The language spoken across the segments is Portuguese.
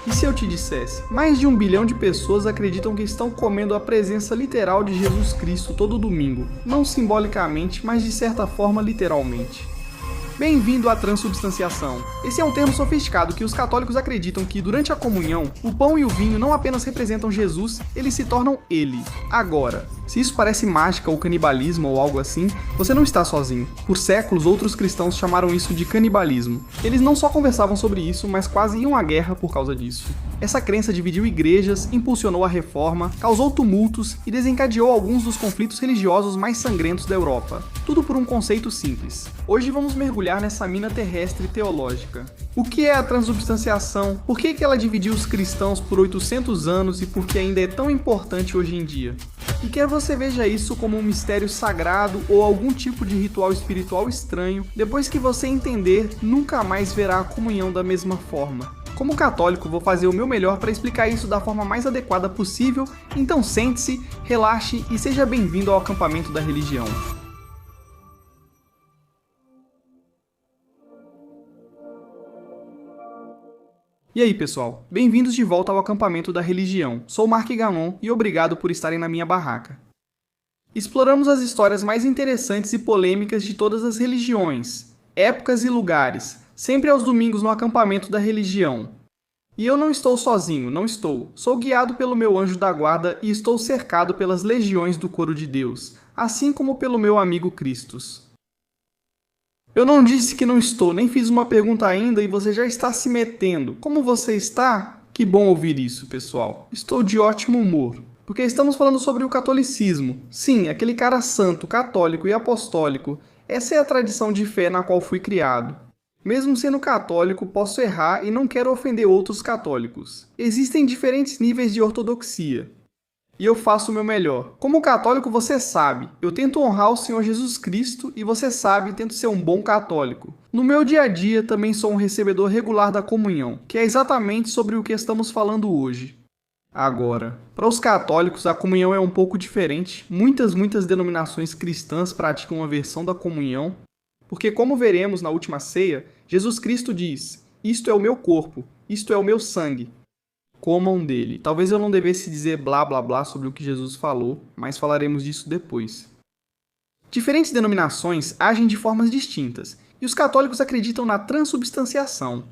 E se eu te dissesse, mais de 1 bilhão de pessoas acreditam que estão comendo a presença literal de Jesus Cristo todo domingo, não simbolicamente, mas de certa forma literalmente. Bem-vindo à transubstanciação. Esse é um termo sofisticado que os católicos acreditam que, durante a comunhão, o pão e o vinho não apenas representam Jesus, eles se tornam Ele. Agora, se isso parece mágica ou canibalismo ou algo assim, você não está sozinho. Por séculos, outros cristãos chamaram isso de canibalismo. Eles não só conversavam sobre isso, mas quase iam à guerra por causa disso. Essa crença dividiu igrejas, impulsionou a reforma, causou tumultos e desencadeou alguns dos conflitos religiosos mais sangrentos da Europa. Tudo por um conceito simples. Hoje vamos mergulhar nessa mina terrestre teológica. O que é a transubstanciação? Por que ela dividiu os cristãos por 800 anos e por que ainda é tão importante hoje em dia? E quer você veja isso como um mistério sagrado ou algum tipo de ritual espiritual estranho, depois que você entender, nunca mais verá a comunhão da mesma forma. Como católico, vou fazer o meu melhor para explicar isso da forma mais adequada possível, então sente-se, relaxe e seja bem-vindo ao acampamento da religião. E aí pessoal, bem-vindos de volta ao acampamento da religião. Sou Mark Ganon e obrigado por estarem na minha barraca. Exploramos as histórias mais interessantes e polêmicas de todas as religiões, épocas e lugares, sempre aos domingos no acampamento da religião. E eu não estou sozinho, não estou. Sou guiado pelo meu anjo da guarda e estou cercado pelas legiões do coro de Deus, assim como pelo meu amigo Cristos. Eu não disse que não estou, nem fiz uma pergunta ainda e você já está se metendo. Como você está? Que bom ouvir isso, pessoal. Estou de ótimo humor, porque estamos falando sobre o catolicismo. Sim, aquele cara santo, católico e apostólico. Essa é a tradição de fé na qual fui criado. Mesmo sendo católico, posso errar e não quero ofender outros católicos. Existem diferentes níveis de ortodoxia. E eu faço o meu melhor. Como católico, você sabe, eu tento honrar o Senhor Jesus Cristo e você sabe, tento ser um bom católico. No meu dia a dia, também sou um recebedor regular da comunhão, que é exatamente sobre o que estamos falando hoje. Agora, para os católicos, a comunhão é um pouco diferente. Muitas denominações cristãs praticam uma versão da comunhão, porque como veremos na última ceia, Jesus Cristo diz, isto é o meu corpo, isto é o meu sangue. Comam dele. Talvez eu não devesse dizer blá blá blá sobre o que Jesus falou, mas falaremos disso depois. Diferentes denominações agem de formas distintas, e os católicos acreditam na transubstanciação.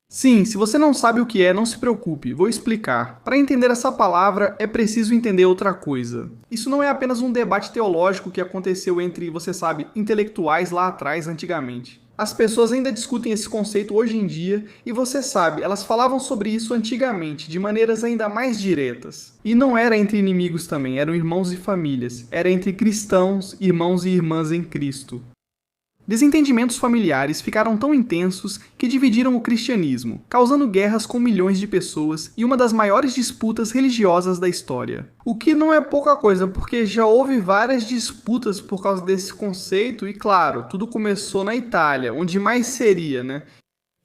Sim, se você não sabe o que é, não se preocupe, vou explicar. Para entender essa palavra, é preciso entender outra coisa. Isso não é apenas um debate teológico que aconteceu entre, você sabe, intelectuais lá atrás, antigamente. As pessoas ainda discutem esse conceito hoje em dia, e você sabe, elas falavam sobre isso antigamente, de maneiras ainda mais diretas. E não era entre inimigos também, eram irmãos e famílias. Era entre cristãos, irmãos e irmãs em Cristo. Desentendimentos familiares ficaram tão intensos que dividiram o cristianismo, causando guerras com milhões de pessoas e uma das maiores disputas religiosas da história. O que não é pouca coisa, porque já houve várias disputas por causa desse conceito e, claro, tudo começou na Itália, onde mais seria, né?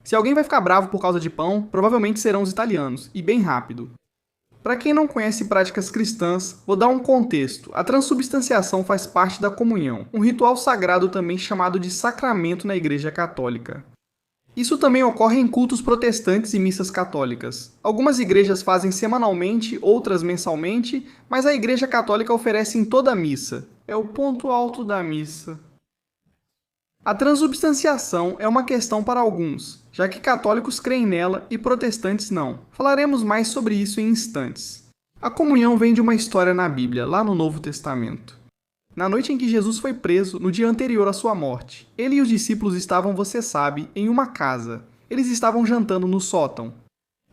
Se alguém vai ficar bravo por causa de pão, provavelmente serão os italianos, e bem rápido. Para quem não conhece práticas cristãs, vou dar um contexto. A transubstanciação faz parte da comunhão, um ritual sagrado também chamado de sacramento na Igreja Católica. Isso também ocorre em cultos protestantes e missas católicas. Algumas igrejas fazem semanalmente, outras mensalmente, mas a Igreja Católica oferece em toda a missa. É o ponto alto da missa. A transubstanciação é uma questão para alguns, já que católicos creem nela e protestantes não. Falaremos mais sobre isso em instantes. A comunhão vem de uma história na Bíblia, lá no Novo Testamento. Na noite em que Jesus foi preso, no dia anterior à sua morte, ele e os discípulos estavam, você sabe, em uma casa. Eles estavam jantando no sótão.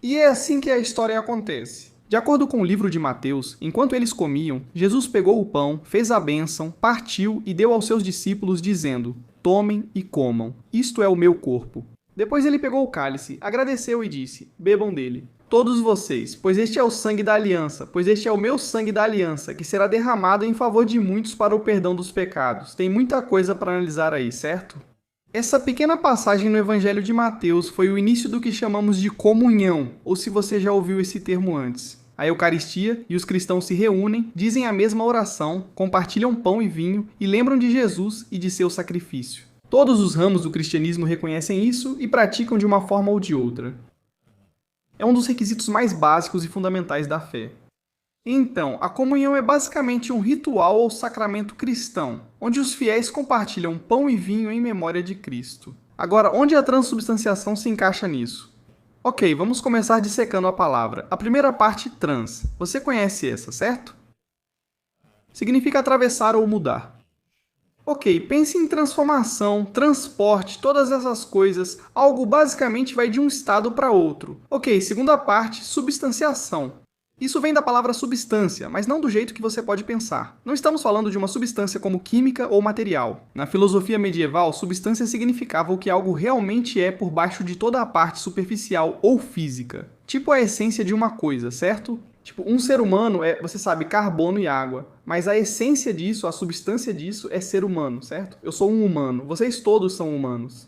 E é assim que a história acontece. De acordo com o livro de Mateus, enquanto eles comiam, Jesus pegou o pão, fez a bênção, partiu e deu aos seus discípulos, dizendo: tomem e comam, isto é o meu corpo. Depois ele pegou o cálice, agradeceu e disse: bebam dele, todos vocês, pois este é o sangue da aliança, pois este é o meu sangue da aliança, que será derramado em favor de muitos para o perdão dos pecados. Tem muita coisa para analisar aí, certo? Essa pequena passagem no Evangelho de Mateus foi o início do que chamamos de comunhão, ou se você já ouviu esse termo antes. A Eucaristia e os cristãos se reúnem, dizem a mesma oração, compartilham pão e vinho e lembram de Jesus e de seu sacrifício. Todos os ramos do cristianismo reconhecem isso e praticam de uma forma ou de outra. É um dos requisitos mais básicos e fundamentais da fé. Então, a comunhão é basicamente um ritual ou sacramento cristão, onde os fiéis compartilham pão e vinho em memória de Cristo. Agora, onde a transubstanciação se encaixa nisso? Ok, vamos começar dissecando a palavra. A primeira parte, trans. Você conhece essa, certo? Significa atravessar ou mudar. Ok, pense em transformação, transporte, todas essas coisas. Algo basicamente vai de um estado para outro. Ok, segunda parte, substanciação. Isso vem da palavra substância, mas não do jeito que você pode pensar. Não estamos falando de uma substância como química ou material. Na filosofia medieval, substância significava o que algo realmente é por baixo de toda a parte superficial ou física. Tipo a essência de uma coisa, certo? Tipo, um ser humano é, você sabe, carbono e água. Mas a essência disso, a substância disso é ser humano, certo? Eu sou um humano. Vocês todos são humanos.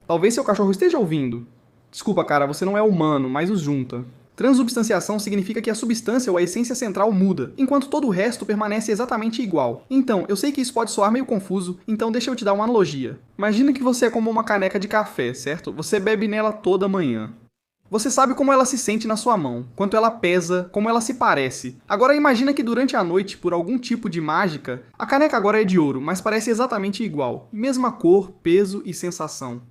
Talvez seu cachorro esteja ouvindo. Desculpa, cara, você não é humano, mas os junta. Transubstanciação significa que a substância ou a essência central muda, enquanto todo o resto permanece exatamente igual. Então, eu sei que isso pode soar meio confuso, então deixa eu te dar uma analogia. Imagina que você é como uma caneca de café, certo? Você bebe nela toda manhã. Você sabe como ela se sente na sua mão, quanto ela pesa, como ela se parece. Agora imagina que durante a noite, por algum tipo de mágica, a caneca agora é de ouro, mas parece exatamente igual. Mesma cor, peso e sensação.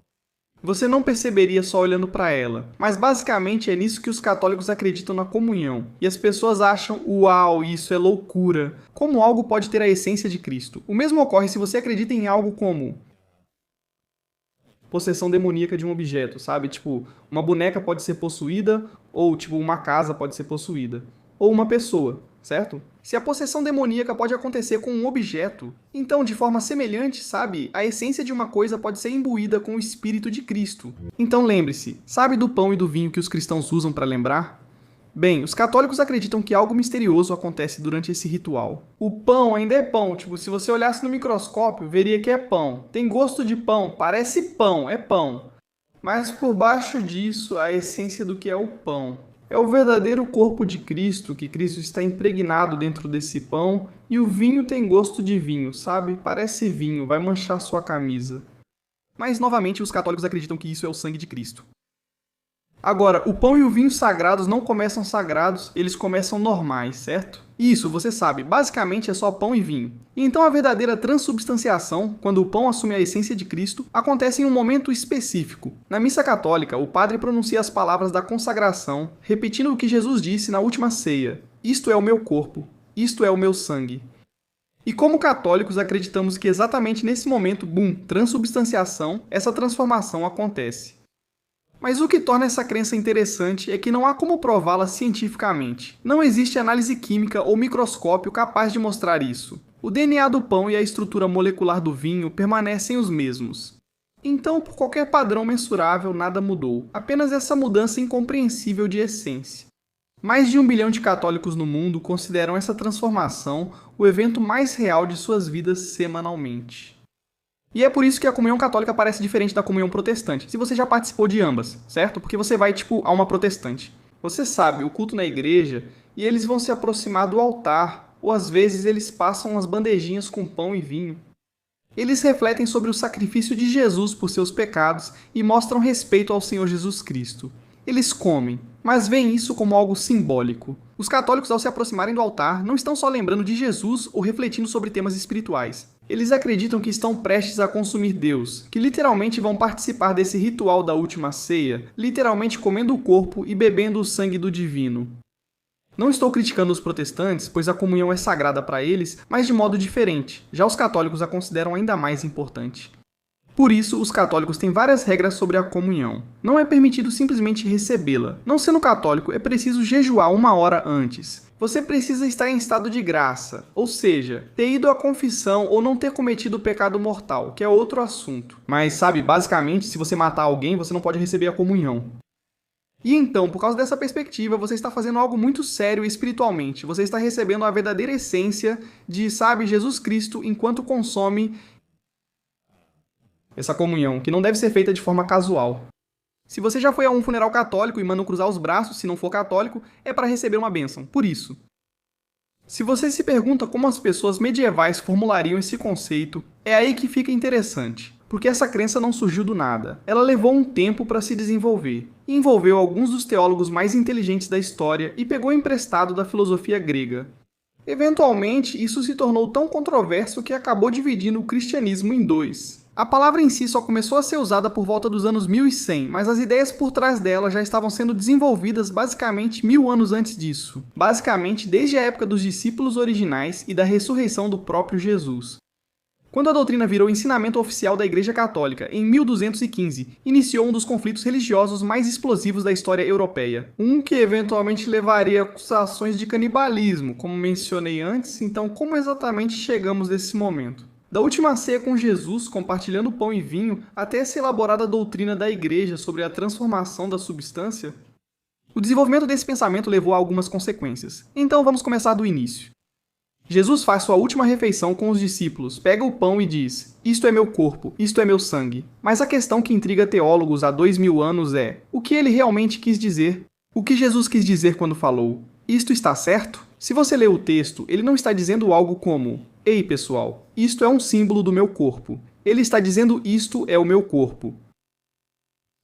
Você não perceberia só olhando para ela, mas basicamente é nisso que os católicos acreditam na comunhão. E as pessoas acham, uau, isso é loucura. Como algo pode ter a essência de Cristo? O mesmo ocorre se você acredita em algo como possessão demoníaca de um objeto, sabe? Tipo, uma boneca pode ser possuída, ou tipo, uma casa pode ser possuída. Ou uma pessoa, certo? Se a possessão demoníaca pode acontecer com um objeto, então, de forma semelhante, sabe, a essência de uma coisa pode ser imbuída com o Espírito de Cristo. Então lembre-se, sabe do pão e do vinho que os cristãos usam para lembrar? Bem, os católicos acreditam que algo misterioso acontece durante esse ritual. O pão ainda é pão, tipo, se você olhasse no microscópio, veria que é pão. Tem gosto de pão, parece pão, é pão. Mas por baixo disso, a essência do que é o pão. É o verdadeiro corpo de Cristo, que Cristo está impregnado dentro desse pão, e o vinho tem gosto de vinho, sabe? Parece vinho, vai manchar sua camisa. Mas, novamente, os católicos acreditam que isso é o sangue de Cristo. Agora, o pão e o vinho sagrados não começam sagrados, eles começam normais, certo? Isso, você sabe, basicamente é só pão e vinho. E então a verdadeira transubstanciação, quando o pão assume a essência de Cristo, acontece em um momento específico. Na missa católica, o padre pronuncia as palavras da consagração, repetindo o que Jesus disse na última ceia: "Isto é o meu corpo, isto é o meu sangue". E como católicos acreditamos que exatamente nesse momento, transubstanciação, essa transformação acontece. Mas o que torna essa crença interessante é que não há como prová-la cientificamente. Não existe análise química ou microscópio capaz de mostrar isso. O DNA do pão e a estrutura molecular do vinho permanecem os mesmos. Então, por qualquer padrão mensurável, nada mudou. Apenas essa mudança incompreensível de essência. Mais de 1 bilhão de católicos no mundo consideram essa transformação o evento mais real de suas vidas semanalmente. E é por isso que a comunhão católica parece diferente da comunhão protestante, se você já participou de ambas, certo? Porque você vai, a uma protestante. Você sabe, o culto na igreja, e eles vão se aproximar do altar, ou às vezes eles passam as bandejinhas com pão e vinho. Eles refletem sobre o sacrifício de Jesus por seus pecados e mostram respeito ao Senhor Jesus Cristo. Eles comem, mas veem isso como algo simbólico. Os católicos, ao se aproximarem do altar, não estão só lembrando de Jesus ou refletindo sobre temas espirituais. Eles acreditam que estão prestes a consumir Deus, que literalmente vão participar desse ritual da última ceia, literalmente comendo o corpo e bebendo o sangue do divino. Não estou criticando os protestantes, pois a comunhão é sagrada para eles, mas de modo diferente. Já os católicos a consideram ainda mais importante. Por isso, os católicos têm várias regras sobre a comunhão. Não é permitido simplesmente recebê-la. Não sendo católico, é preciso jejuar 1 hora antes. Você precisa estar em estado de graça, ou seja, ter ido à confissão ou não ter cometido o pecado mortal, que é outro assunto. Mas, sabe, basicamente, se você matar alguém, você não pode receber a comunhão. E então, por causa dessa perspectiva, você está fazendo algo muito sério espiritualmente. Você está recebendo a verdadeira essência de, sabe, Jesus Cristo enquanto consome essa comunhão, que não deve ser feita de forma casual. Se você já foi a um funeral católico e manda cruzar os braços, se não for católico, é para receber uma bênção, por isso. Se você se pergunta como as pessoas medievais formulariam esse conceito, é aí que fica interessante. porque essa crença não surgiu do nada. Ela levou um tempo para se desenvolver, e envolveu alguns dos teólogos mais inteligentes da história e pegou emprestado da filosofia grega. Eventualmente, isso se tornou tão controverso que acabou dividindo o cristianismo em dois. A palavra em si só começou a ser usada por volta dos anos 1100, mas as ideias por trás dela já estavam sendo desenvolvidas basicamente 1000 anos antes disso. Basicamente, desde a época dos discípulos originais e da ressurreição do próprio Jesus. Quando a doutrina virou ensinamento oficial da Igreja Católica, em 1215, iniciou um dos conflitos religiosos mais explosivos da história europeia. Um que eventualmente levaria a acusações de canibalismo, como mencionei antes, então como exatamente chegamos nesse momento? Da última ceia com Jesus, compartilhando pão e vinho, até essa elaborada doutrina da Igreja sobre a transformação da substância? O desenvolvimento desse pensamento levou a algumas consequências. Então vamos começar do início. Jesus faz sua última refeição com os discípulos, pega o pão e diz: "Isto é meu corpo, isto é meu sangue." Mas a questão que intriga teólogos há 2000 anos é: o que ele realmente quis dizer? O que Jesus quis dizer quando falou: "Isto está certo?" Se você ler o texto, ele não está dizendo algo como: "Ei, pessoal, isto é um símbolo do meu corpo." Ele está dizendo: "Isto é o meu corpo."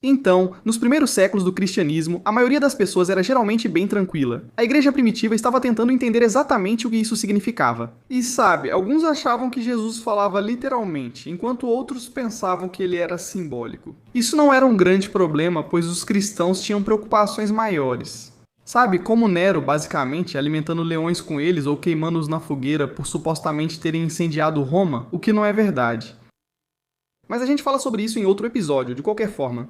Então, nos primeiros séculos do cristianismo, a maioria das pessoas era geralmente bem tranquila. A igreja primitiva estava tentando entender exatamente o que isso significava. E sabe, alguns achavam que Jesus falava literalmente, enquanto outros pensavam que ele era simbólico. Isso não era um grande problema, pois os cristãos tinham preocupações maiores. Sabe, como Nero, basicamente, alimentando leões com eles ou queimando-os na fogueira por supostamente terem incendiado Roma, o que não é verdade. Mas a gente fala sobre isso em outro episódio, de qualquer forma.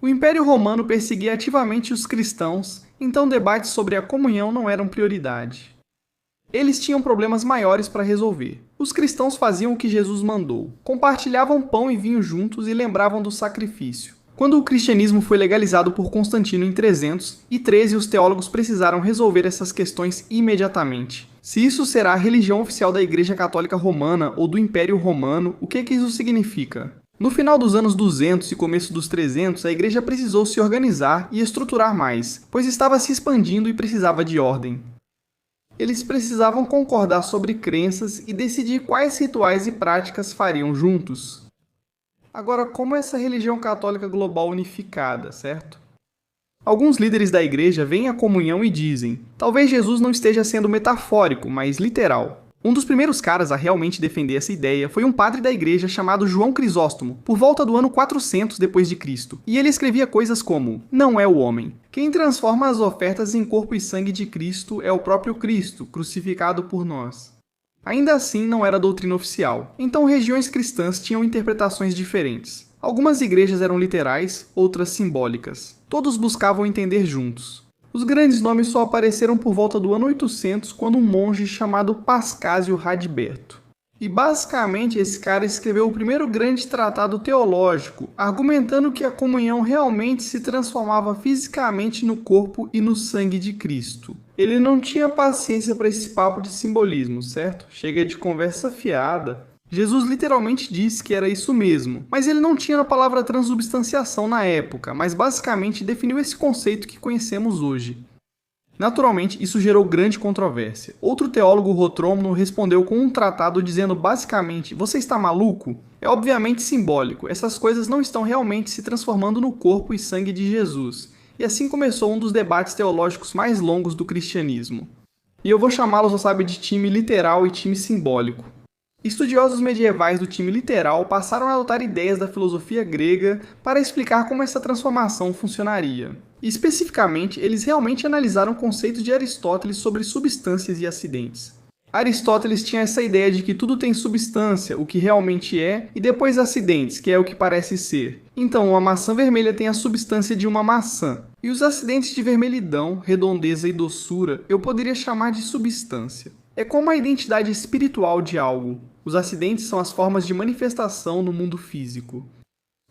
O Império Romano perseguia ativamente os cristãos, então debates sobre a comunhão não eram prioridade. Eles tinham problemas maiores para resolver. Os cristãos faziam o que Jesus mandou, compartilhavam pão e vinho juntos e lembravam do sacrifício. Quando o cristianismo foi legalizado por Constantino em 313, os teólogos precisaram resolver essas questões imediatamente. Se isso será a religião oficial da Igreja Católica Romana ou do Império Romano, o que isso significa? No final dos anos 200 e começo dos 300, a igreja precisou se organizar e estruturar mais, pois estava se expandindo e precisava de ordem. Eles precisavam concordar sobre crenças e decidir quais rituais e práticas fariam juntos. Agora, como essa religião católica global unificada, certo? Alguns líderes da igreja veem a comunhão e dizem: talvez Jesus não esteja sendo metafórico, mas literal. Um dos primeiros caras a realmente defender essa ideia foi um padre da igreja chamado João Crisóstomo, por volta do ano 400 d.C., e ele escrevia coisas como: "Não é o homem. Quem transforma as ofertas em corpo e sangue de Cristo é o próprio Cristo, crucificado por nós." Ainda assim, não era doutrina oficial, então regiões cristãs tinham interpretações diferentes. Algumas igrejas eram literais, outras simbólicas. Todos buscavam entender juntos. Os grandes nomes só apareceram por volta do ano 800, quando um monge chamado Pascásio Radberto. E basicamente esse cara escreveu o primeiro grande tratado teológico, argumentando que a comunhão realmente se transformava fisicamente no corpo e no sangue de Cristo. Ele não tinha paciência para esse papo de simbolismo, certo? Chega de conversa fiada. Jesus literalmente disse que era isso mesmo, mas ele não tinha a palavra transubstanciação na época, mas basicamente definiu esse conceito que conhecemos hoje. Naturalmente, isso gerou grande controvérsia. Outro teólogo, Rotrômono, respondeu com um tratado dizendo basicamente: "Você está maluco? É obviamente simbólico, essas coisas não estão realmente se transformando no corpo e sangue de Jesus." E assim começou um dos debates teológicos mais longos do cristianismo. E eu vou chamá-los, sabe, de time literal e time simbólico. Estudiosos medievais do time literal passaram a adotar ideias da filosofia grega para explicar como essa transformação funcionaria. E, especificamente, eles realmente analisaram o conceito de Aristóteles sobre substâncias e acidentes. Aristóteles tinha essa ideia de que tudo tem substância, o que realmente é, e depois acidentes, que é o que parece ser. Então, uma maçã vermelha tem a substância de uma maçã. E os acidentes de vermelhidão, redondeza e doçura eu poderia chamar de substância. É como a identidade espiritual de algo. Os acidentes são as formas de manifestação no mundo físico.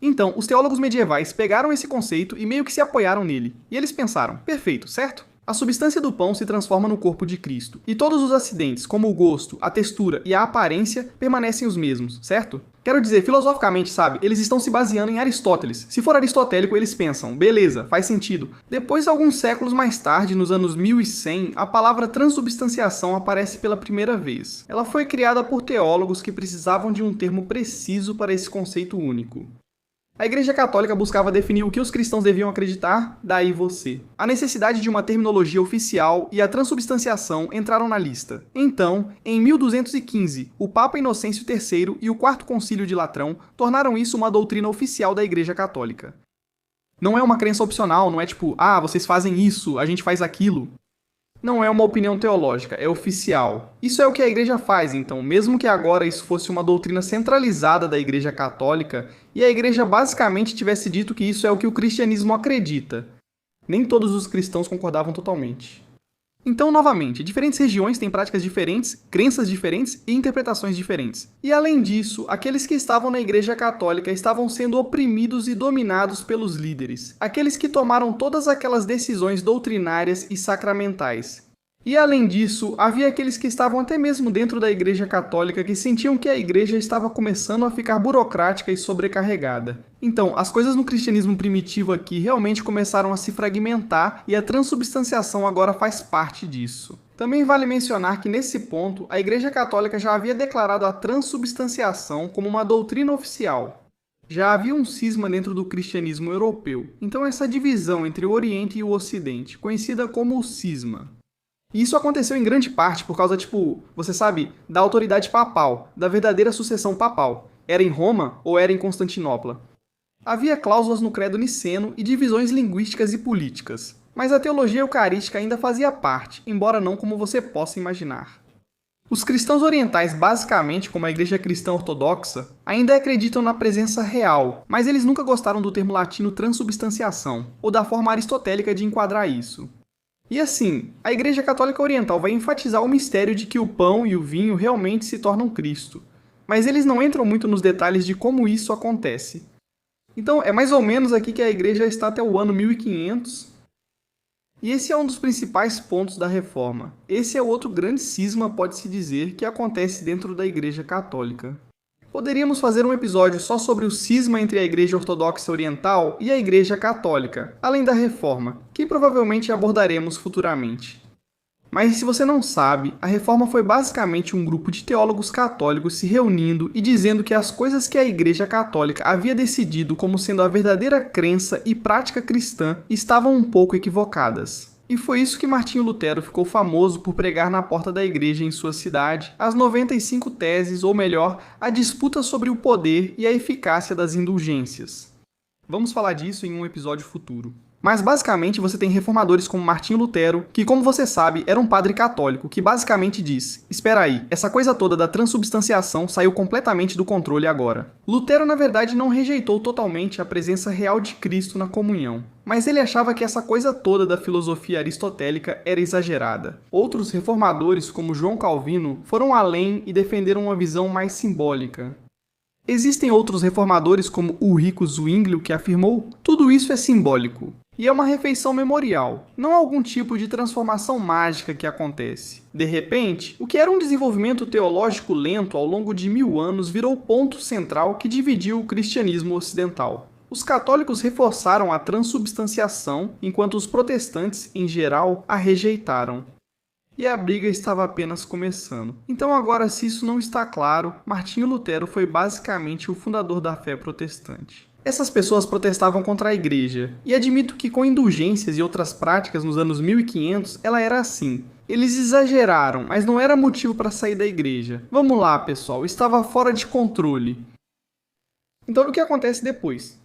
Então, os teólogos medievais pegaram esse conceito e meio que se apoiaram nele. E eles pensaram: perfeito, certo? A substância do pão se transforma no corpo de Cristo, e todos os acidentes, como o gosto, a textura e a aparência, permanecem os mesmos, certo? Quero dizer, filosoficamente, sabe, eles estão se baseando em Aristóteles. Se for aristotélico, eles pensam, beleza, faz sentido. Depois, alguns séculos mais tarde, nos anos 1100, a palavra transubstanciação aparece pela primeira vez. Ela foi criada por teólogos que precisavam de um termo preciso para esse conceito único. A Igreja Católica buscava definir o que os cristãos deviam acreditar, daí você. A necessidade de uma terminologia oficial e a transubstanciação entraram na lista. Então, em 1215, o Papa Inocêncio III e o Quarto Concílio de Latrão tornaram isso uma doutrina oficial da Igreja Católica. Não é uma crença opcional, não é tipo, vocês fazem isso, a gente faz aquilo. Não é uma opinião teológica, é oficial. Isso é o que a Igreja faz, então, mesmo que agora isso fosse uma doutrina centralizada da Igreja Católica e a Igreja basicamente tivesse dito que isso é o que o cristianismo acredita. Nem todos os cristãos concordavam totalmente. Então, novamente, diferentes regiões têm práticas diferentes, crenças diferentes e interpretações diferentes. E além disso, aqueles que estavam na Igreja Católica estavam sendo oprimidos e dominados pelos líderes, aqueles que tomaram todas aquelas decisões doutrinárias e sacramentais. E além disso, havia aqueles que estavam até mesmo dentro da Igreja Católica que sentiam que a Igreja estava começando a ficar burocrática e sobrecarregada. Então, as coisas no cristianismo primitivo aqui realmente começaram a se fragmentar e a transubstanciação agora faz parte disso. Também vale mencionar que nesse ponto, a Igreja Católica já havia declarado a transubstanciação como uma doutrina oficial. Já havia um cisma dentro do cristianismo europeu, então essa divisão entre o Oriente e o Ocidente, conhecida como o cisma. E isso aconteceu em grande parte por causa, você sabe, da autoridade papal, da verdadeira sucessão papal. Era em Roma ou era em Constantinopla? Havia cláusulas no credo niceno e divisões linguísticas e políticas, mas a teologia eucarística ainda fazia parte, embora não como você possa imaginar. Os cristãos orientais, basicamente como a Igreja Cristã Ortodoxa, ainda acreditam na presença real, mas eles nunca gostaram do termo latino transubstanciação, ou da forma aristotélica de enquadrar isso. E assim, a Igreja Católica Oriental vai enfatizar o mistério de que o pão e o vinho realmente se tornam Cristo, mas eles não entram muito nos detalhes de como isso acontece. Então, é mais ou menos aqui que a Igreja está até o ano 1500, e esse é um dos principais pontos da Reforma. Esse é outro grande cisma, pode-se dizer, que acontece dentro da Igreja Católica. Poderíamos fazer um episódio só sobre o cisma entre a Igreja Ortodoxa Oriental e a Igreja Católica, além da Reforma, que provavelmente abordaremos futuramente. Mas se você não sabe, a Reforma foi basicamente um grupo de teólogos católicos se reunindo e dizendo que as coisas que a Igreja Católica havia decidido como sendo a verdadeira crença e prática cristã estavam um pouco equivocadas. E foi isso que Martinho Lutero ficou famoso por pregar na porta da igreja em sua cidade, as 95 teses, ou melhor, a disputa sobre o poder e a eficácia das indulgências. Vamos falar disso em um episódio futuro. Mas basicamente você tem reformadores como Martinho Lutero, que como você sabe, era um padre católico, que basicamente diz: espera aí, essa coisa toda da transubstanciação saiu completamente do controle agora. Lutero na verdade não rejeitou totalmente a presença real de Cristo na comunhão, mas ele achava que essa coisa toda da filosofia aristotélica era exagerada. Outros reformadores, como João Calvino, foram além e defenderam uma visão mais simbólica. Existem outros reformadores como Ulrico Zwinglio que afirmou: tudo isso é simbólico. E é uma refeição memorial, não algum tipo de transformação mágica que acontece. De repente, o que era um desenvolvimento teológico lento ao longo de 1000 anos virou o ponto central que dividiu o cristianismo ocidental. Os católicos reforçaram a transubstanciação, enquanto os protestantes, em geral, a rejeitaram. E a briga estava apenas começando. Então agora, se isso não está claro, Martinho Lutero foi basicamente o fundador da fé protestante. Essas pessoas protestavam contra a igreja, e admito que com indulgências e outras práticas nos anos 1500, ela era assim. Eles exageraram, mas não era motivo para sair da igreja. Vamos lá, pessoal, estava fora de controle. Então o que acontece depois?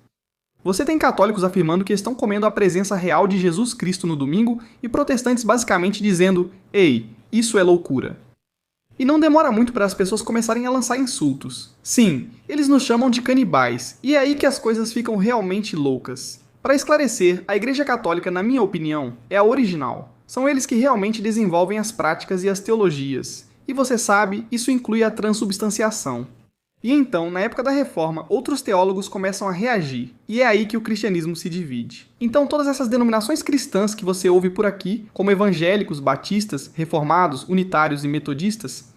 Você tem católicos afirmando que estão comendo a presença real de Jesus Cristo no domingo e protestantes basicamente dizendo: ei, isso é loucura. E não demora muito para as pessoas começarem a lançar insultos. Sim, eles nos chamam de canibais, e é aí que as coisas ficam realmente loucas. Para esclarecer, a Igreja Católica, na minha opinião, é a original. São eles que realmente desenvolvem as práticas e as teologias. E você sabe, isso inclui a transubstanciação. E então, na época da Reforma, outros teólogos começam a reagir, e é aí que o cristianismo se divide. Então, todas essas denominações cristãs que você ouve por aqui, como evangélicos, batistas, reformados, unitários e metodistas,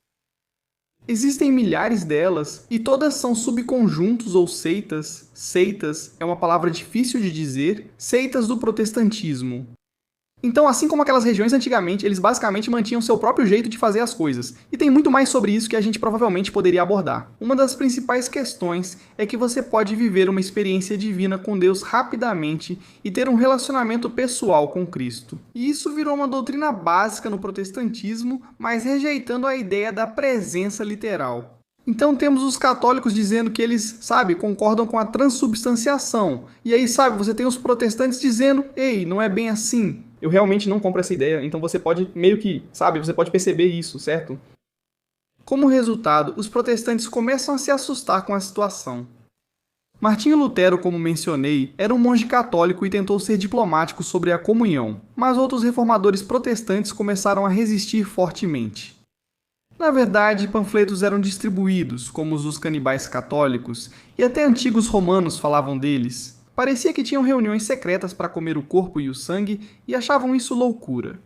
existem milhares delas, e todas são subconjuntos ou seitas. Seitas é uma palavra difícil de dizer, seitas do protestantismo. Então, assim como aquelas regiões antigamente, eles basicamente mantinham seu próprio jeito de fazer as coisas. E tem muito mais sobre isso que a gente provavelmente poderia abordar. Uma das principais questões é que você pode viver uma experiência divina com Deus rapidamente e ter um relacionamento pessoal com Cristo. E isso virou uma doutrina básica no protestantismo, mas rejeitando a ideia da presença literal. Então temos os católicos dizendo que eles, concordam com a transubstanciação. E aí, você tem os protestantes dizendo, ei, não é bem assim. Eu realmente não compro essa ideia, então você pode você pode perceber isso, certo? Como resultado, os protestantes começam a se assustar com a situação. Martinho Lutero, como mencionei, era um monge católico e tentou ser diplomático sobre a comunhão, mas outros reformadores protestantes começaram a resistir fortemente. Na verdade, panfletos eram distribuídos, como os dos canibais católicos, e até antigos romanos falavam deles. Parecia que tinham reuniões secretas para comer o corpo e o sangue e achavam isso loucura.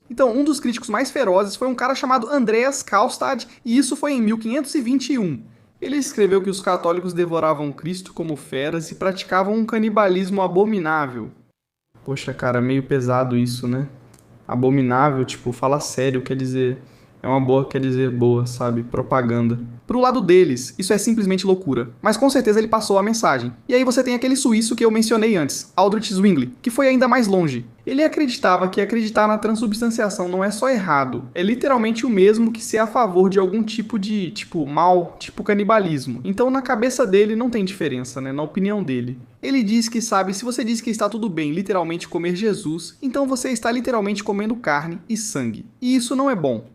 Então, um dos críticos mais ferozes foi um cara chamado Andreas Karlstadt, e isso foi em 1521. Ele escreveu que os católicos devoravam Cristo como feras e praticavam um canibalismo abominável. Poxa, cara, meio pesado isso, né? Abominável, fala sério, quer dizer... É uma boa, quer dizer boa, propaganda. Pro lado deles, isso é simplesmente loucura. Mas com certeza ele passou a mensagem. E aí você tem aquele suíço que eu mencionei antes, Aldrich Zwingli, que foi ainda mais longe. Ele acreditava que acreditar na transubstanciação não é só errado, é literalmente o mesmo que ser a favor de algum tipo de, mal, canibalismo. Então na cabeça dele não tem diferença, né, na opinião dele. Ele diz que, se você diz que está tudo bem literalmente comer Jesus, então você está literalmente comendo carne e sangue. E isso não é bom.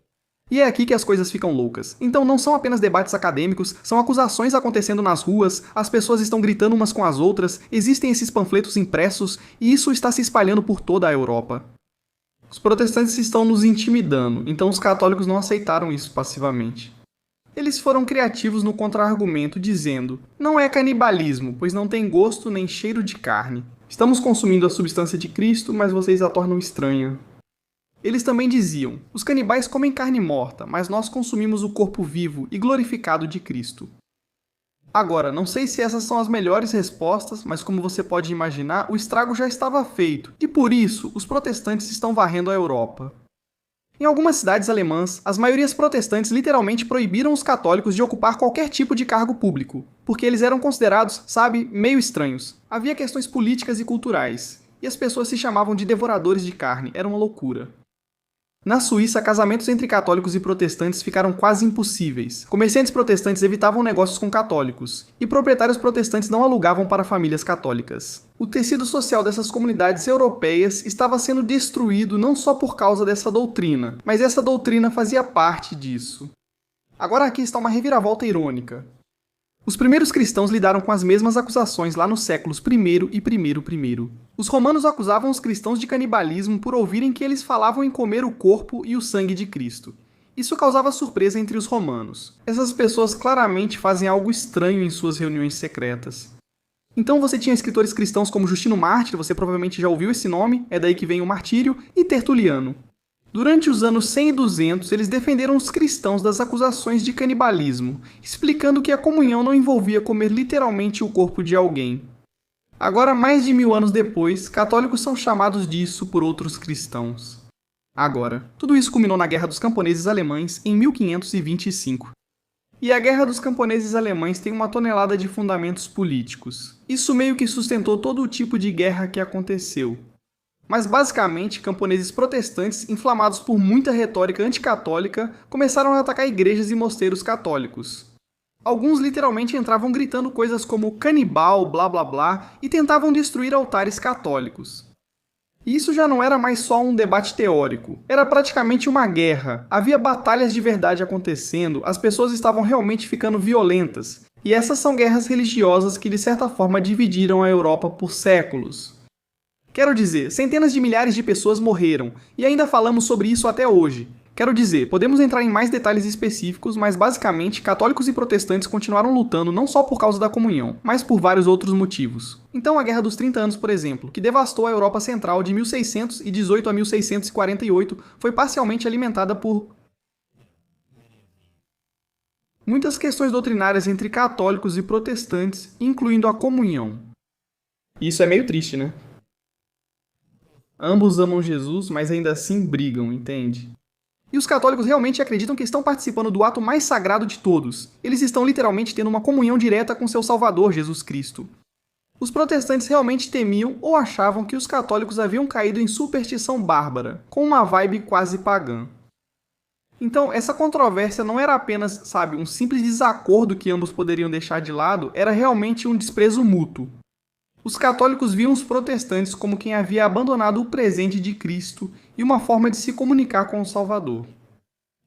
E é aqui que as coisas ficam loucas. Então não são apenas debates acadêmicos, são acusações acontecendo nas ruas, as pessoas estão gritando umas com as outras, existem esses panfletos impressos, e isso está se espalhando por toda a Europa. Os protestantes estão nos intimidando, então os católicos não aceitaram isso passivamente. Eles foram criativos no contra-argumento, dizendo: não é canibalismo, pois não tem gosto nem cheiro de carne. Estamos consumindo a substância de Cristo, mas vocês a tornam estranha. Eles também diziam: os canibais comem carne morta, mas nós consumimos o corpo vivo e glorificado de Cristo. Agora, não sei se essas são as melhores respostas, mas como você pode imaginar, o estrago já estava feito, e por isso, os protestantes estão varrendo a Europa. Em algumas cidades alemãs, as maiorias protestantes literalmente proibiram os católicos de ocupar qualquer tipo de cargo público, porque eles eram considerados, meio estranhos. Havia questões políticas e culturais, e as pessoas se chamavam de devoradores de carne, era uma loucura. Na Suíça, casamentos entre católicos e protestantes ficaram quase impossíveis. Comerciantes protestantes evitavam negócios com católicos, e proprietários protestantes não alugavam para famílias católicas. O tecido social dessas comunidades europeias estava sendo destruído não só por causa dessa doutrina, mas essa doutrina fazia parte disso. Agora aqui está uma reviravolta irônica. Os primeiros cristãos lidaram com as mesmas acusações lá nos séculos I e I. Os romanos acusavam os cristãos de canibalismo por ouvirem que eles falavam em comer o corpo e o sangue de Cristo. Isso causava surpresa entre os romanos. Essas pessoas claramente fazem algo estranho em suas reuniões secretas. Então você tinha escritores cristãos como Justino Mártir, você provavelmente já ouviu esse nome, é daí que vem o martírio, e Tertuliano. Durante os anos 100 e 200, eles defenderam os cristãos das acusações de canibalismo, explicando que a comunhão não envolvia comer literalmente o corpo de alguém. Agora, mais de 1000 anos depois, católicos são chamados disso por outros cristãos. Agora, tudo isso culminou na Guerra dos Camponeses Alemães em 1525. E a Guerra dos Camponeses Alemães tem uma tonelada de fundamentos políticos. Isso meio que sustentou todo o tipo de guerra que aconteceu. Mas basicamente, camponeses protestantes, inflamados por muita retórica anticatólica, começaram a atacar igrejas e mosteiros católicos. Alguns literalmente entravam gritando coisas como canibal, blá blá blá, e tentavam destruir altares católicos. E isso já não era mais só um debate teórico, era praticamente uma guerra. Havia batalhas de verdade acontecendo, as pessoas estavam realmente ficando violentas. E essas são guerras religiosas que de certa forma dividiram a Europa por séculos. Quero dizer, centenas de milhares de pessoas morreram, e ainda falamos sobre isso até hoje. Quero dizer, podemos entrar em mais detalhes específicos, mas basicamente, católicos e protestantes continuaram lutando não só por causa da comunhão, mas por vários outros motivos. Então a Guerra dos 30 Anos, por exemplo, que devastou a Europa Central de 1618 a 1648, foi parcialmente alimentada por muitas questões doutrinárias entre católicos e protestantes, incluindo a comunhão. Isso é meio triste, né? Ambos amam Jesus, mas ainda assim brigam, entende? E os católicos realmente acreditam que estão participando do ato mais sagrado de todos. Eles estão literalmente tendo uma comunhão direta com seu Salvador, Jesus Cristo. Os protestantes realmente temiam ou achavam que os católicos haviam caído em superstição bárbara, com uma vibe quase pagã. Então, essa controvérsia não era apenas, um simples desacordo que ambos poderiam deixar de lado, era realmente um desprezo mútuo. Os católicos viam os protestantes como quem havia abandonado o presente de Cristo e uma forma de se comunicar com o Salvador.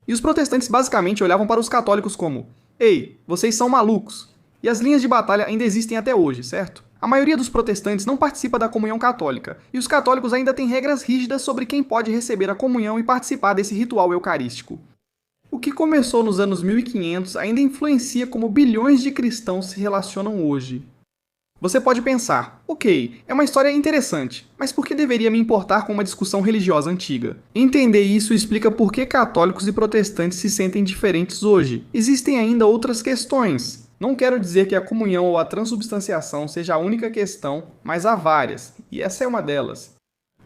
E os protestantes basicamente olhavam para os católicos como: "Ei, vocês são malucos!" E as linhas de batalha ainda existem até hoje, certo? A maioria dos protestantes não participa da comunhão católica, e os católicos ainda têm regras rígidas sobre quem pode receber a comunhão e participar desse ritual eucarístico. O que começou nos anos 1500 ainda influencia como bilhões de cristãos se relacionam hoje. Você pode pensar, ok, é uma história interessante, mas por que deveria me importar com uma discussão religiosa antiga? Entender isso explica por que católicos e protestantes se sentem diferentes hoje. Existem ainda outras questões. Não quero dizer que a comunhão ou a transubstanciação seja a única questão, mas há várias, e essa é uma delas.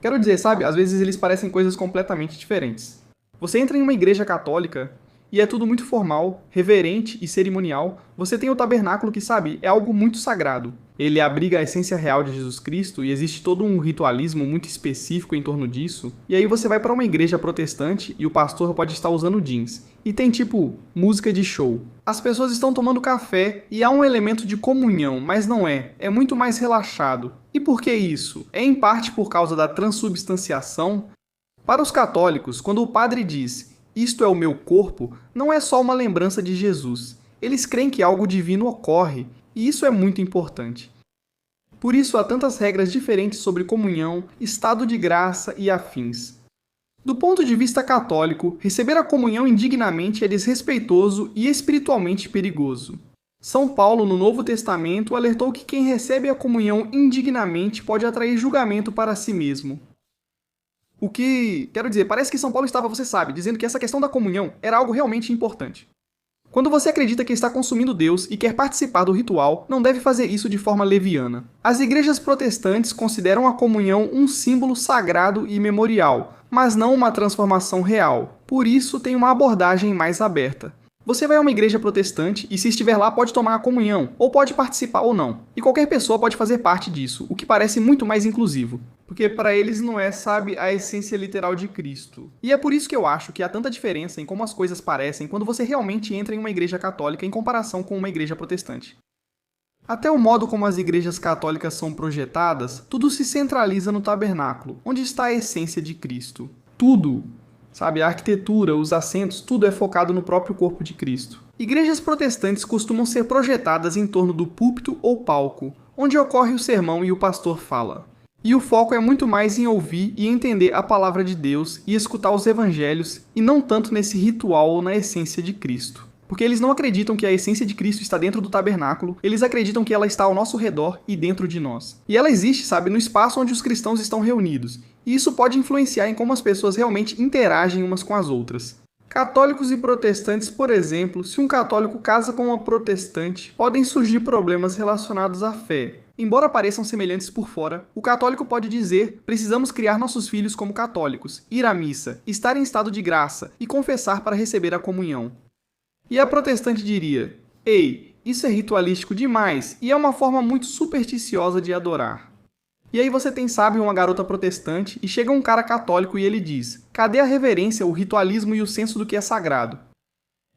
Quero dizer, às vezes eles parecem coisas completamente diferentes. Você entra em uma igreja católica e é tudo muito formal, reverente e cerimonial. Você tem o tabernáculo que, é algo muito sagrado. Ele abriga a essência real de Jesus Cristo e existe todo um ritualismo muito específico em torno disso. E aí você vai para uma igreja protestante e o pastor pode estar usando jeans. E tem música de show. As pessoas estão tomando café e há um elemento de comunhão, mas não é. É muito mais relaxado. E por que isso? É em parte por causa da transubstanciação. Para os católicos, quando o padre diz "isto é o meu corpo", não é só uma lembrança de Jesus. Eles creem que algo divino ocorre, e isso é muito importante. Por isso há tantas regras diferentes sobre comunhão, estado de graça e afins. Do ponto de vista católico, receber a comunhão indignamente é desrespeitoso e espiritualmente perigoso. São Paulo, no Novo Testamento, alertou que quem recebe a comunhão indignamente pode atrair julgamento para si mesmo. O que, parece que São Paulo estava, dizendo que essa questão da comunhão era algo realmente importante. Quando você acredita que está consumindo Deus e quer participar do ritual, não deve fazer isso de forma leviana. As igrejas protestantes consideram a comunhão um símbolo sagrado e memorial, mas não uma transformação real. Por isso, tem uma abordagem mais aberta. Você vai a uma igreja protestante e, se estiver lá, pode tomar a comunhão, ou pode participar ou não. E qualquer pessoa pode fazer parte disso, o que parece muito mais inclusivo. Porque para eles não é, a essência literal de Cristo. E é por isso que eu acho que há tanta diferença em como as coisas parecem quando você realmente entra em uma igreja católica em comparação com uma igreja protestante. Até o modo como as igrejas católicas são projetadas, tudo se centraliza no tabernáculo, onde está a essência de Cristo. Tudo! A arquitetura, os assentos, tudo é focado no próprio corpo de Cristo. Igrejas protestantes costumam ser projetadas em torno do púlpito ou palco, onde ocorre o sermão e o pastor fala. E o foco é muito mais em ouvir e entender a palavra de Deus e escutar os evangelhos, e não tanto nesse ritual ou na essência de Cristo. Porque eles não acreditam que a essência de Cristo está dentro do tabernáculo, eles acreditam que ela está ao nosso redor e dentro de nós. E ela existe, no espaço onde os cristãos estão reunidos. E isso pode influenciar em como as pessoas realmente interagem umas com as outras. Católicos e protestantes, por exemplo, se um católico casa com uma protestante, podem surgir problemas relacionados à fé. Embora pareçam semelhantes por fora, o católico pode dizer: precisamos criar nossos filhos como católicos, ir à missa, estar em estado de graça e confessar para receber a comunhão. E a protestante diria: ei, isso é ritualístico demais e é uma forma muito supersticiosa de adorar. E aí você tem, uma garota protestante e chega um cara católico e ele diz: cadê a reverência, o ritualismo e o senso do que é sagrado?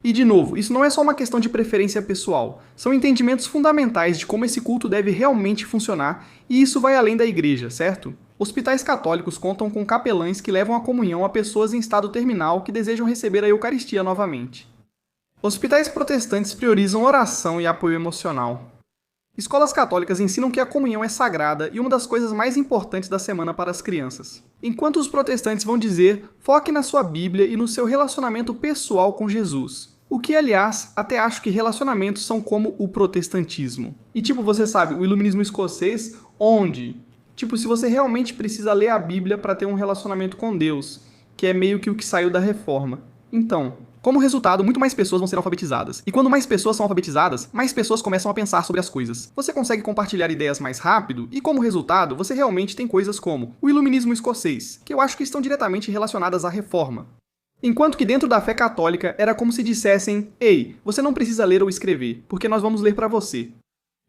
E de novo, isso não é só uma questão de preferência pessoal, são entendimentos fundamentais de como esse culto deve realmente funcionar, e isso vai além da igreja, certo? Hospitais católicos contam com capelães que levam a comunhão a pessoas em estado terminal que desejam receber a Eucaristia novamente. Hospitais protestantes priorizam oração e apoio emocional. Escolas católicas ensinam que a comunhão é sagrada e uma das coisas mais importantes da semana para as crianças. Enquanto os protestantes vão dizer, foque na sua Bíblia e no seu relacionamento pessoal com Jesus. O que, aliás, até acho que relacionamentos são como o protestantismo. E você sabe, o iluminismo escocês, onde? Se você realmente precisa ler a Bíblia para ter um relacionamento com Deus, que é meio que o que saiu da reforma. Então, como resultado, muito mais pessoas vão ser alfabetizadas. E quando mais pessoas são alfabetizadas, mais pessoas começam a pensar sobre as coisas. Você consegue compartilhar ideias mais rápido e, como resultado, você realmente tem coisas como o iluminismo escocês, que eu acho que estão diretamente relacionadas à reforma. Enquanto que dentro da fé católica era como se dissessem, ei, você não precisa ler ou escrever, porque nós vamos ler para você.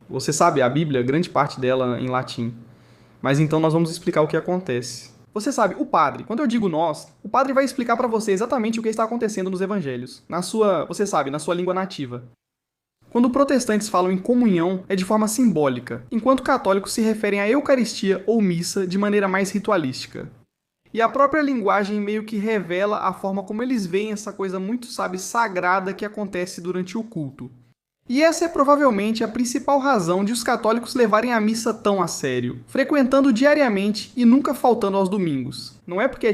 Você sabe, a Bíblia, grande parte dela em latim. Mas então nós vamos explicar o que acontece. Você sabe, o padre, quando eu digo nós, o padre vai explicar para você exatamente o que está acontecendo nos evangelhos, na sua língua nativa. Quando protestantes falam em comunhão, é de forma simbólica, enquanto católicos se referem à Eucaristia ou missa de maneira mais ritualística. E a própria linguagem meio que revela a forma como eles veem essa coisa muito, sagrada que acontece durante o culto. E essa é provavelmente a principal razão de os católicos levarem a missa tão a sério, frequentando diariamente e nunca faltando aos domingos. Não é porque é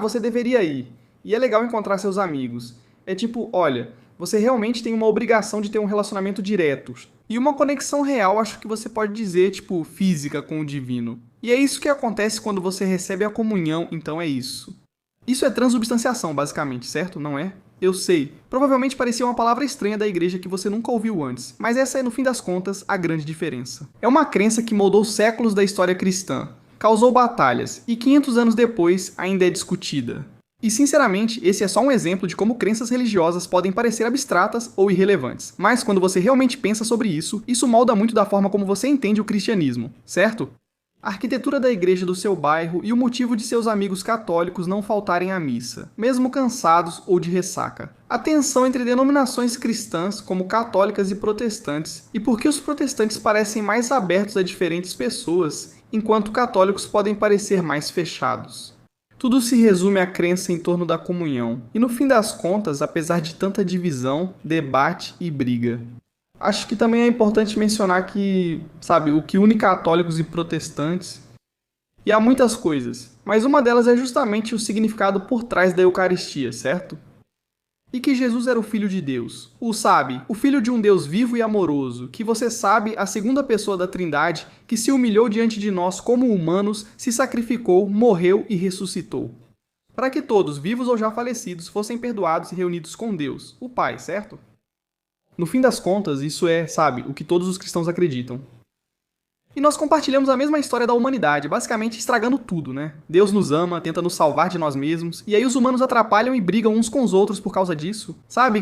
você deveria ir, e é legal encontrar seus amigos. É olha, você realmente tem uma obrigação de ter um relacionamento direto. E uma conexão real, acho que você pode dizer, física com o divino. E é isso que acontece quando você recebe a comunhão, então é isso. Isso é transubstanciação, basicamente, certo? Não é? Eu sei. Provavelmente parecia uma palavra estranha da igreja que você nunca ouviu antes, mas essa é, no fim das contas, a grande diferença. É uma crença que moldou séculos da história cristã, causou batalhas, e 500 anos depois ainda é discutida. E, sinceramente, esse é só um exemplo de como crenças religiosas podem parecer abstratas ou irrelevantes. Mas, quando você realmente pensa sobre isso, isso molda muito da forma como você entende o cristianismo, certo? A arquitetura da igreja do seu bairro e o motivo de seus amigos católicos não faltarem à missa, mesmo cansados ou de ressaca. A tensão entre denominações cristãs, como católicas e protestantes, e por que os protestantes parecem mais abertos a diferentes pessoas, enquanto católicos podem parecer mais fechados. Tudo se resume à crença em torno da comunhão, e no fim das contas, apesar de tanta divisão, debate e briga. Acho que também é importante mencionar que, o que une católicos e protestantes, e há muitas coisas, mas uma delas é justamente o significado por trás da Eucaristia, certo? E que Jesus era o Filho de Deus, o Filho de um Deus vivo e amoroso, que você sabe, a segunda pessoa da Trindade, que se humilhou diante de nós como humanos, se sacrificou, morreu e ressuscitou. Para que todos, vivos ou já falecidos, fossem perdoados e reunidos com Deus, o Pai, certo? No fim das contas, isso é, o que todos os cristãos acreditam. E nós compartilhamos a mesma história da humanidade, basicamente estragando tudo, né? Deus nos ama, tenta nos salvar de nós mesmos, e aí os humanos atrapalham e brigam uns com os outros por causa disso.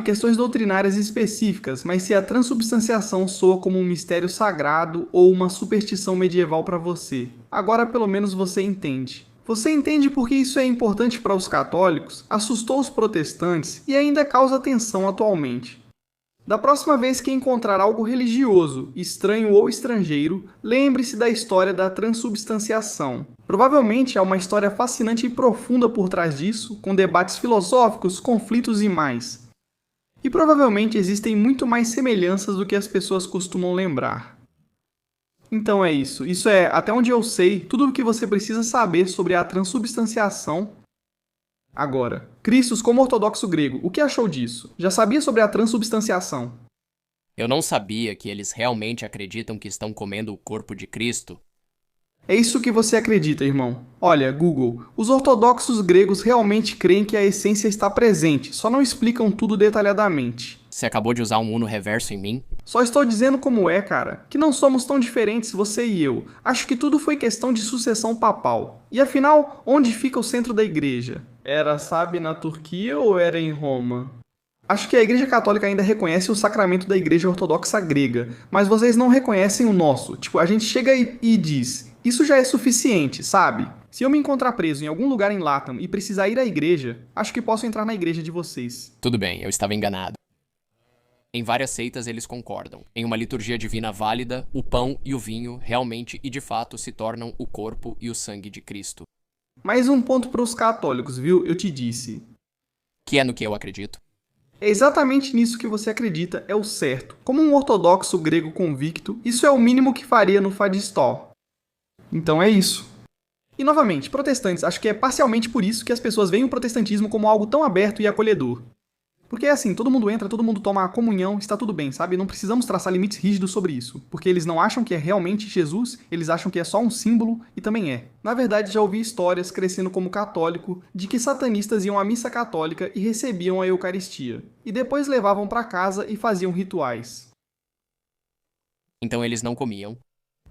Questões doutrinárias específicas, mas se a transubstanciação soa como um mistério sagrado ou uma superstição medieval para você, agora pelo menos você entende. Você entende por que isso é importante para os católicos, assustou os protestantes e ainda causa tensão atualmente. Da próxima vez que encontrar algo religioso, estranho ou estrangeiro, lembre-se da história da transubstanciação. Provavelmente há uma história fascinante e profunda por trás disso, com debates filosóficos, conflitos e mais. E provavelmente existem muito mais semelhanças do que as pessoas costumam lembrar. Então é isso. Isso é, até onde eu sei, tudo o que você precisa saber sobre a transubstanciação. Agora, Cristos como ortodoxo grego, o que achou disso? Já sabia sobre a transubstanciação? Eu não sabia que eles realmente acreditam que estão comendo o corpo de Cristo. É isso que você acredita, irmão. Olha, Google, os ortodoxos gregos realmente creem que a essência está presente, só não explicam tudo detalhadamente. Você acabou de usar um Uno reverso em mim? Só estou dizendo como é, cara. Que não somos tão diferentes, você e eu. Acho que tudo foi questão de sucessão papal. E afinal, onde fica o centro da igreja? Era, na Turquia ou era em Roma? Acho que a Igreja Católica ainda reconhece o sacramento da Igreja Ortodoxa grega, mas vocês não reconhecem o nosso. A gente chega e diz, isso já é suficiente, sabe? Se eu me encontrar preso em algum lugar em Latam e precisar ir à igreja, acho que posso entrar na igreja de vocês. Tudo bem, eu estava enganado. Em várias seitas eles concordam. Em uma liturgia divina válida, o pão e o vinho realmente e de fato se tornam o corpo e o sangue de Cristo. Mais um ponto para os católicos, viu? Eu te disse. Que é no que eu acredito. É exatamente nisso que você acredita é o certo. Como um ortodoxo grego convicto, isso é o mínimo que faria no Fadistó. Então é isso. E novamente, protestantes, acho que é parcialmente por isso que as pessoas veem o protestantismo como algo tão aberto e acolhedor. Porque é assim, todo mundo entra, todo mundo toma a comunhão, está tudo bem, sabe? Não precisamos traçar limites rígidos sobre isso. Porque eles não acham que é realmente Jesus, eles acham que é só um símbolo, e também é. Na verdade, já ouvi histórias, crescendo como católico, de que satanistas iam à missa católica e recebiam a Eucaristia. E depois levavam para casa e faziam rituais. Então eles não comiam.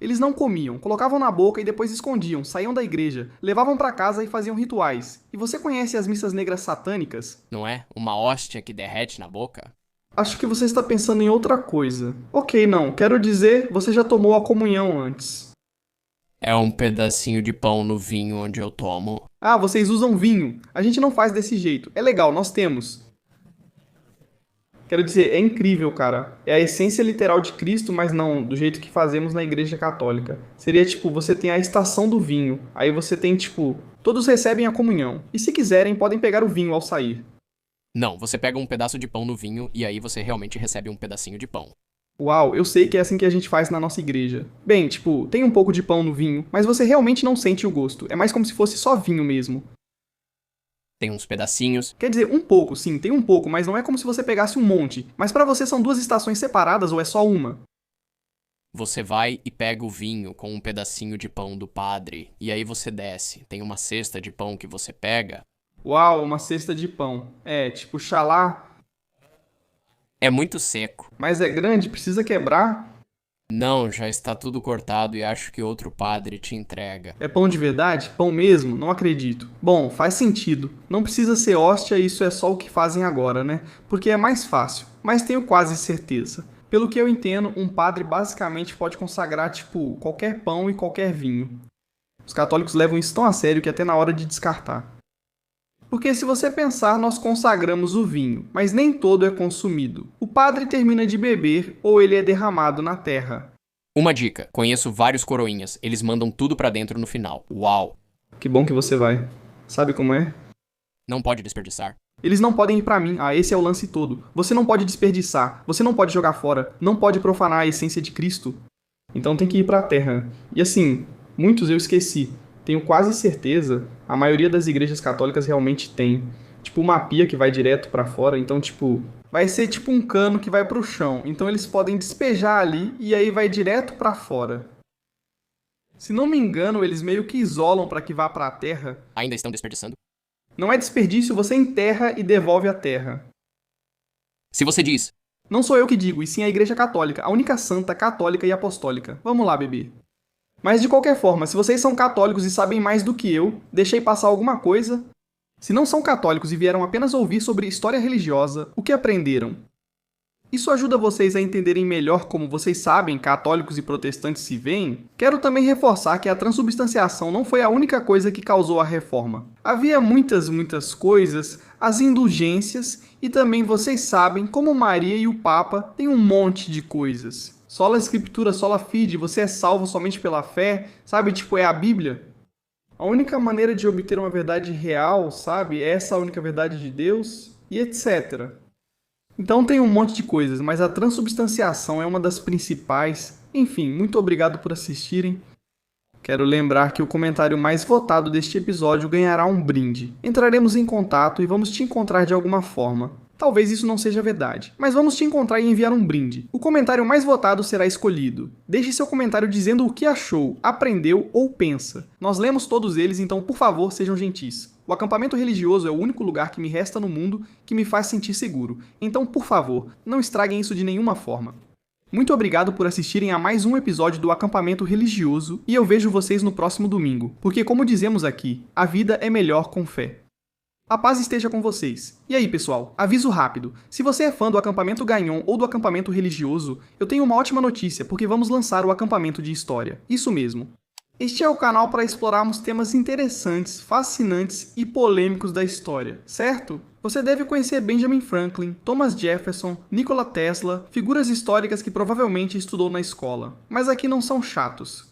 Eles não comiam, colocavam na boca e depois escondiam, saíam da igreja, levavam para casa e faziam rituais. E você conhece as missas negras satânicas? Não é? Uma hóstia que derrete na boca? Acho que você está pensando em outra coisa. Ok, não, quero dizer, você já tomou a comunhão antes. É um pedacinho de pão no vinho onde eu tomo. Ah, vocês usam vinho. A gente não faz desse jeito. É legal, nós temos. Quero dizer, é incrível, cara. É a essência literal de Cristo, mas não do jeito que fazemos na Igreja Católica. Seria tipo, você tem a estação do vinho. Aí você tem, tipo, todos recebem a comunhão. E se quiserem, podem pegar o vinho ao sair. Não, você pega um pedaço de pão no vinho e aí você realmente recebe um pedacinho de pão. Uau, eu sei que é assim que a gente faz na nossa igreja. Bem, tipo, tem um pouco de pão no vinho, mas você realmente não sente o gosto. É mais como se fosse só vinho mesmo. Tem uns pedacinhos. Quer dizer, um pouco, sim, tem um pouco, mas não é como se você pegasse um monte. Mas pra você são duas estações separadas ou é só uma? Você vai e pega o vinho com um pedacinho de pão do padre. E aí você desce. Tem uma cesta de pão que você pega. Uau, uma cesta de pão. É, tipo, xalá. É muito seco. Mas é grande, precisa quebrar. Não, já está tudo cortado e acho que outro padre te entrega. É pão de verdade? Pão mesmo? Não acredito. Bom, faz sentido. Não precisa ser hóstia, isso é só o que fazem agora, né? Porque é mais fácil. Mas tenho quase certeza. Pelo que eu entendo, um padre basicamente pode consagrar, tipo, qualquer pão e qualquer vinho. Os católicos levam isso tão a sério que até na hora de descartar. Porque se você pensar, nós consagramos o vinho, mas nem todo é consumido. O padre termina de beber ou ele é derramado na terra. Uma dica, conheço vários coroinhas, eles mandam tudo pra dentro no final. Uau! Que bom que você vai. Sabe como é? Não pode desperdiçar. Eles não podem ir pra mim. Ah, esse é o lance todo. Você não pode desperdiçar, você não pode jogar fora, não pode profanar a essência de Cristo. Então tem que ir pra terra. E assim, muitos eu esqueci. Tenho quase certeza, a maioria das igrejas católicas realmente tem. Tipo uma pia que vai direto pra fora, então tipo, vai ser tipo um cano que vai pro chão. Então eles podem despejar ali e aí vai direto pra fora. Se não me engano, eles meio que isolam pra que vá pra terra. Ainda estão desperdiçando? Não é desperdício, você enterra e devolve à terra. Se você diz, Não sou eu que digo, e sim a Igreja Católica, a única santa, católica e apostólica. Vamos lá, bebê. Mas de qualquer forma, se vocês são católicos e sabem mais do que eu, deixei passar alguma coisa. Se não são católicos e vieram apenas ouvir sobre história religiosa, o que aprenderam? Isso ajuda vocês a entenderem melhor como vocês sabem, católicos e protestantes se veem? Quero também reforçar que a transubstanciação não foi a única coisa que causou a reforma. Havia muitas coisas, as indulgências, e também vocês sabem como Maria e o Papa têm um monte de coisas. Sola Escritura, sola fide, você é salvo somente pela fé, sabe? Tipo, é a Bíblia. A única maneira de obter uma verdade real, sabe? É essa a única verdade de Deus, e etc. Então tem um monte de coisas, mas a transubstanciação é uma das principais. Enfim, muito obrigado por assistirem. Quero lembrar que o comentário mais votado deste episódio ganhará um brinde. Entraremos em contato e vamos te encontrar de alguma forma. Talvez isso não seja verdade, mas vamos te encontrar e enviar um brinde. O comentário mais votado será escolhido. Deixe seu comentário dizendo o que achou, aprendeu ou pensa. Nós lemos todos eles, então por favor sejam gentis. O acampamento religioso é o único lugar que me resta no mundo que me faz sentir seguro. Então, por favor, não estraguem isso de nenhuma forma. Muito obrigado por assistirem a mais um episódio do Acampamento Religioso e eu vejo vocês no próximo domingo, porque como dizemos aqui, a vida é melhor com fé. A paz esteja com vocês. E aí, pessoal, aviso rápido. Se você é fã do acampamento Gagnon ou do acampamento religioso, eu tenho uma ótima notícia, porque vamos lançar o acampamento de história. Isso mesmo. Este é o canal para explorarmos temas interessantes, fascinantes e polêmicos da história, certo? Você deve conhecer Benjamin Franklin, Thomas Jefferson, Nikola Tesla, figuras históricas que provavelmente estudou na escola. Mas aqui não são chatos.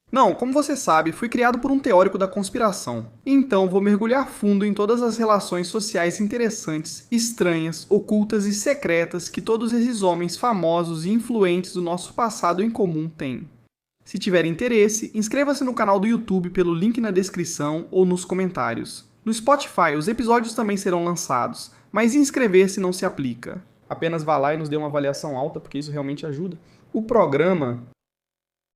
Não, como você sabe, fui criado por um teórico da conspiração. Então vou mergulhar fundo em todas as relações sociais interessantes, estranhas, ocultas e secretas que todos esses homens famosos e influentes do nosso passado em comum têm. Se tiver interesse, inscreva-se no canal do YouTube pelo link na descrição ou nos comentários. No Spotify, os episódios também serão lançados, mas inscrever-se não se aplica. Apenas vá lá e nos dê uma avaliação alta, porque isso realmente ajuda. O programa